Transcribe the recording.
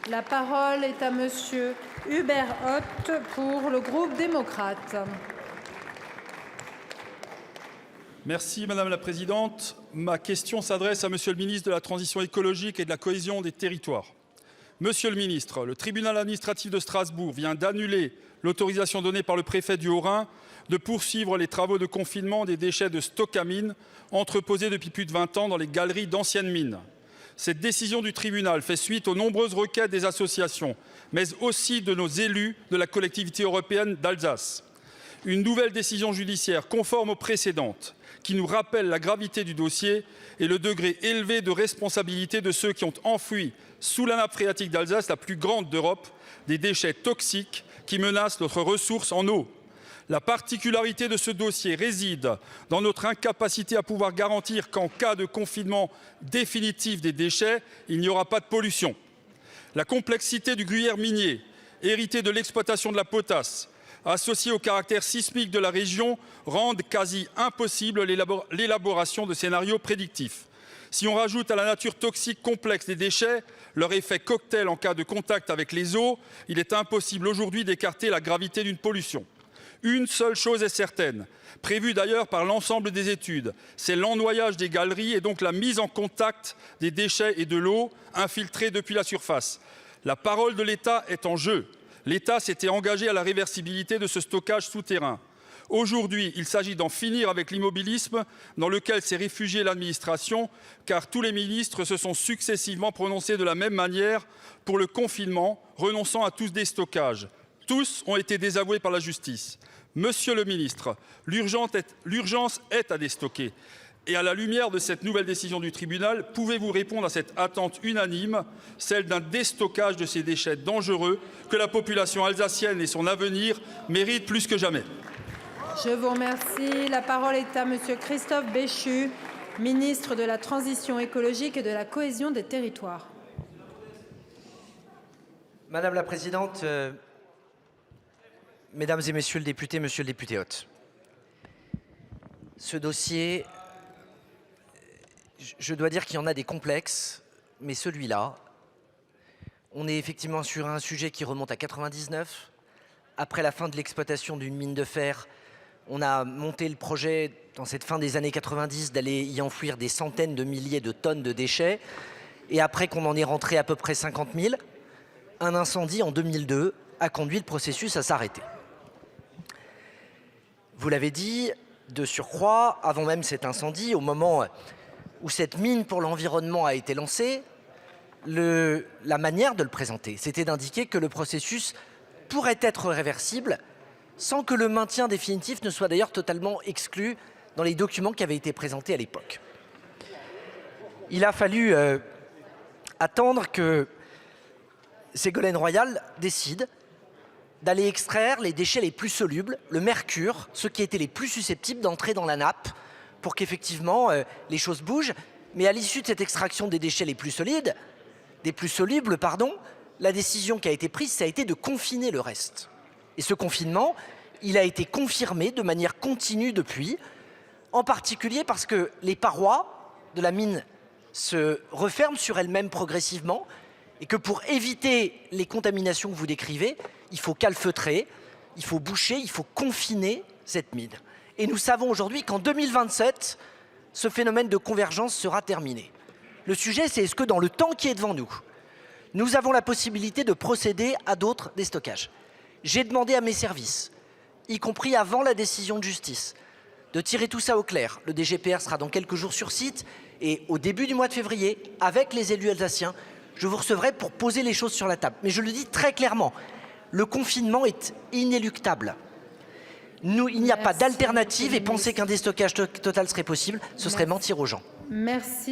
La parole est à monsieur Hubert Ott pour le groupe démocrate. Merci Madame la Présidente. Ma question s'adresse à Monsieur le ministre de la Transition écologique et de la cohésion des territoires. Monsieur le ministre, le tribunal administratif de Strasbourg vient d'annuler l'autorisation donnée par le préfet du Haut-Rhin de poursuivre les travaux de confinement des déchets de Stocamine entreposés depuis plus de 20 ans dans les galeries d'anciennes mines. Cette décision du tribunal fait suite aux nombreuses requêtes des associations, mais aussi de nos élus de la collectivité européenne d'Alsace. Une nouvelle décision judiciaire conforme aux précédentes, qui nous rappelle la gravité du dossier et le degré élevé de responsabilité de ceux qui ont enfoui sous la nappe phréatique d'Alsace, la plus grande d'Europe, des déchets toxiques qui menacent notre ressource en eau. La particularité de ce dossier réside dans notre incapacité à pouvoir garantir qu'en cas de confinement définitif des déchets, il n'y aura pas de pollution. La complexité du gruyère minier, hérité de l'exploitation de la potasse, associée au caractère sismique de la région, rendent quasi impossible l'élaboration de scénarios prédictifs. Si on rajoute à la nature toxique complexe des déchets leur effet cocktail en cas de contact avec les eaux, il est impossible aujourd'hui d'écarter la gravité d'une pollution. Une seule chose est certaine, prévue d'ailleurs par l'ensemble des études, c'est l'ennoyage des galeries et donc la mise en contact des déchets et de l'eau infiltrée depuis la surface. La parole de l'État est en jeu. L'État s'était engagé à la réversibilité de ce stockage souterrain. Aujourd'hui, il s'agit d'en finir avec l'immobilisme dans lequel s'est réfugiée l'administration, car tous les ministres se sont successivement prononcés de la même manière pour le confinement, renonçant à tous des stockages. Tous ont été désavoués par la justice. Monsieur le ministre, l'urgence est à déstocker. Et à la lumière de cette nouvelle décision du tribunal, pouvez-vous répondre à cette attente unanime, celle d'un déstockage de ces déchets dangereux que la population alsacienne et son avenir méritent plus que jamais? Je vous remercie. La parole est à monsieur Christophe Béchu, ministre de la Transition écologique et de la cohésion des territoires. Madame la Présidente, Mesdames et Messieurs le député, Monsieur le député Ott, ce dossier, je dois dire qu'il y en a des complexes, mais celui-là, on est effectivement sur un sujet qui remonte à 99. Après la fin de l'exploitation d'une mine de fer, on a monté le projet dans cette fin des années 90 d'aller y enfouir des centaines de milliers de tonnes de déchets. Et après qu'on en est rentré à peu près 50 000, un incendie en 2002 a conduit le processus à s'arrêter. Vous l'avez dit, de surcroît, avant même cet incendie, au moment où cette mine pour l'environnement a été lancée, la manière de le présenter, c'était d'indiquer que le processus pourrait être réversible sans que le maintien définitif ne soit d'ailleurs totalement exclu dans les documents qui avaient été présentés à l'époque. Il a fallu attendre que Ségolène Royal décide d'aller extraire les déchets les plus solubles, le mercure, ceux qui étaient les plus susceptibles d'entrer dans la nappe pour qu'effectivement les choses bougent. Mais à l'issue de cette extraction des déchets les plus solubles, la décision qui a été prise, ça a été de confiner le reste. Et ce confinement, il a été confirmé de manière continue depuis, en particulier parce que les parois de la mine se referment sur elles-mêmes progressivement et que pour éviter les contaminations que vous décrivez, il faut calfeutrer, il faut boucher, il faut confiner cette mine. Et nous savons aujourd'hui qu'en 2027, ce phénomène de convergence sera terminé. Le sujet, c'est est-ce que dans le temps qui est devant nous, nous avons la possibilité de procéder à d'autres destockages. J'ai demandé à mes services, y compris avant la décision de justice, de tirer tout ça au clair. Le DGPR sera dans quelques jours sur site et au début du mois de février, avec les élus alsaciens, je vous recevrai pour poser les choses sur la table. Mais je le dis très clairement, le confinement est inéluctable. Il n'y a pas d'alternative et penser qu'un déstockage total serait possible, ce serait mentir aux gens. Merci.